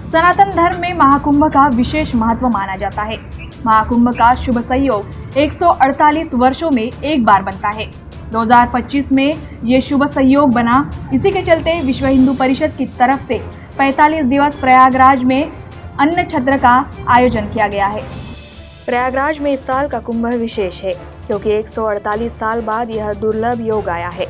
सनातन धर्म में महाकुंभ का विशेष महत्व माना जाता है। महाकुंभ का शुभ संयोग 148 वर्षों में एक बार बनता है। 2025 में ये शुभ संयोग बना। इसी के चलते विश्व हिंदू परिषद की तरफ से 45 दिवस प्रयागराज में अन्न छत्र का आयोजन किया गया है। प्रयागराज में इस साल का कुंभ विशेष है क्योंकि 148 साल बाद यह दुर्लभ योग आया है।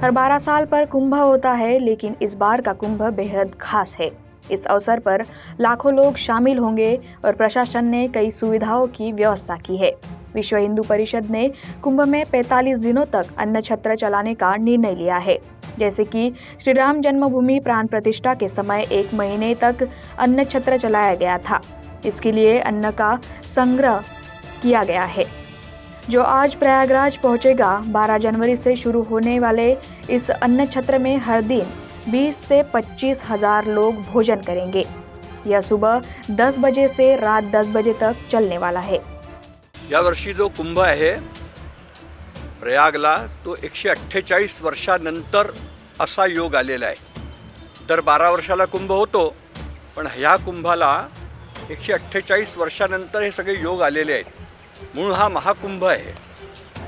हर 12 साल पर कुंभ होता है, लेकिन इस बार का कुंभ बेहद खास है। इस अवसर पर लाखों लोग शामिल होंगे और प्रशासन ने कई सुविधाओं की व्यवस्था की है। विश्व हिंदू परिषद ने कुंभ में 45 दिनों तक अन्न छत्र चलाने का निर्णय लिया है। जैसे कि श्री राम जन्मभूमि प्राण प्रतिष्ठा के समय 1 महीने तक अन्न छत्र चलाया गया था। इसके लिए अन्न का संग्रह किया गया है, जो आज प्रयागराज पहुंचेगा। 12 जनवरी से शुरू होने वाले इस अन्न छत्र में हर दिन 20 से 25 हजार लोग भोजन करेंगे। यह सुबह 10 बजे से रात 10 बजे तक चलने वाला है। या वर्षी जो कुंभ आहे प्रयागला, तो 148 वर्षानंतर असा योग आलेला आहे। दर 12 वर्षाला कुंभ होतो, पण ह्या कुंभाला 148 वर्षानंतर हे सगळे योग आलेले आहेत। म्हणून हा महाकुंभ आहे।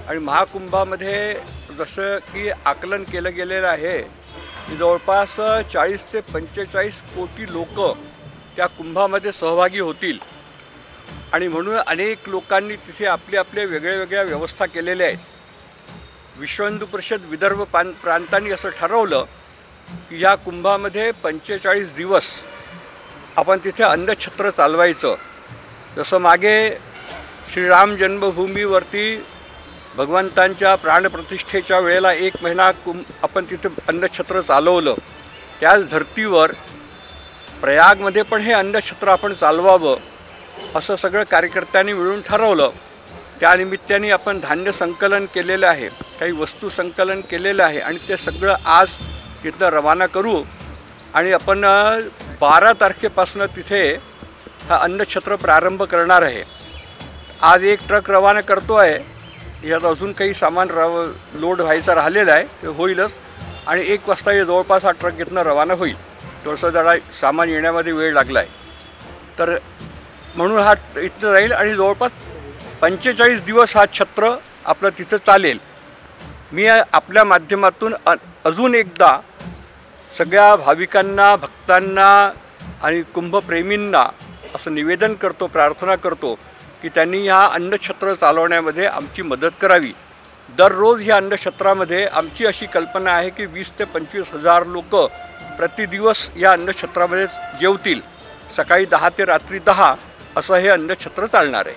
आणि महाकुंभामध्ये जसं की आकलन केलं गेलेलं आहे की जवळपास 40 ते 45 कोटी लोक त्या कुंभामध्ये सहभागी होतील। आणि म्हणून अनेक लोकांनी तिथे आपले आपले वेगळ्या व्यवस्था केलेल्या आहेत। विश्व हिंदू परिषद विदर्भ प्रांतांनी असं ठरवलं की या कुंभामध्ये 45 दिवस आपण तिथे अन्नछत्र चालवायचं। जसं मागे श्रीराम जन्मभूमीवरती भगवंतांच्या प्राणप्रतिष्ठेच्या वेळेला 1 महिना आपण तिथे अन्नछत्र चालवलं, त्याच धर्तीवर प्रयागमध्ये पण हे अन्नछत्र आपण चालवावं असं सगळं कार्यकर्त्यांनी मिळून ठरवलं। त्यानिमित्ताने आपण धान्य संकलन केलेलं आहे, काही वस्तू संकलन केलेलं आहे आणि ते सगळं आज तिथं रवाना करू। आणि आपण 12 तारखेपासून तिथे हा अन्नछत्र प्रारंभ करणार आहे। आज 1 ट्रक रवाना करतो आहे, यात अजून काही सामान लोड व्हायचं राहिलेलं आहे, ते होईलच। आणि 1 वाजता हे जवळपास हा ट्रक इथनं रवाना होईल। थोडंसं जरा सामान येण्यामध्ये वेळ लागला आहे, तर म्हणून हा इथं राहील आणि जवळपास 45 दिवस हा छत्र आपलं तिथं चालेल। मी आपल्या माध्यमातून अजून एकदा सगळ्या भाविकांना, भक्तांना आणि कुंभप्रेमींना असं निवेदन करतो, प्रार्थना करतो की त्यांनी ह्या अन्नछत्र चालवण्यामध्ये आमची मदत करावी। दररोज ह्या अन्नछत्रामध्ये आमची अशी कल्पना आहे की 20 ते 25 हजार लोक प्रतिदिवस या अन्नछत्रामध्ये जेवतील। सकाळी 10 ते रात्री 10 असं हे अन्नछत्र चालणार आहे।